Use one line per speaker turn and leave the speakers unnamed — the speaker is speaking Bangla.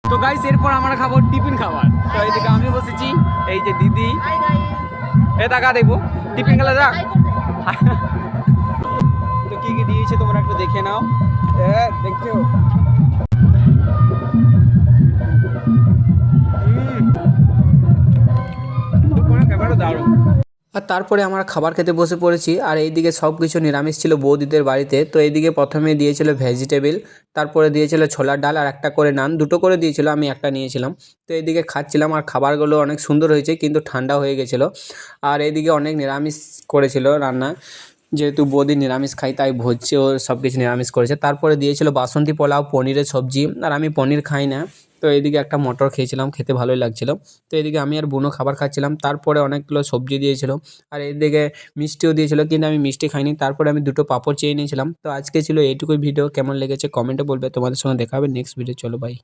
তো গাইস এরপর আমরা খাবো টিফিন খাবার। তো এইদিকে আমি বসেছি, এই যে দিদি, এ টাকা দেখবো টিফিন খেলা যাক। তো কি কি দিয়েছে তোমরা একটু দেখে নাও। দেখছো দারুণ। আর তারপরে আমরা খাবার খেতে বসে পড়েছি। আর এইদিকে সব কিছু নিরামিষ ছিল বৌদিদের বাড়িতে। তো এইদিকে প্রথমে দিয়েছিল ভেজিটেবিল, তারপরে দিয়েছিল ছোলার ডাল আর একটা করে নান, দুটো করে দিয়েছিল, আমি একটা নিয়েছিলাম। তো এইদিকে খাচ্ছিলাম আর খাবারগুলো অনেক সুন্দর হয়েছে কিন্তু ঠান্ডা হয়ে গেছিলো। আর এইদিকে অনেক নিরামিষ করেছিল রান্না, যেহেতু বৌদি নিরামিষ খাই তাই ভোজছে ও সব কিছু নিরামিষ করেছে। তারপরে দিয়েছিল বাসন্তী পোলাও, পনিরের সবজি, আর আমি পনির খাই না। তো এইদিকে একটা মটর খেয়েছিলাম, খেতে ভালোই লাগছিল। তো এদিকে আমি আর বোনও খাবার খাচ্ছিলাম। তারপরে অনেকগুলো সবজি দিয়েছিল আর এইদিকে মিষ্টিও দিয়েছিল, কিন্তু আমি মিষ্টি খাইনি। তারপরে আমি দুটো পাঁপড় চেয়ে নিয়েছিলাম। তো আজকে ছিল এইটুকুই ভিডিও। কেমন লেগেছে কমেন্টে বলবে। তোমাদের সঙ্গে দেখা হবে নেক্সট ভিডিও। চলো বাই।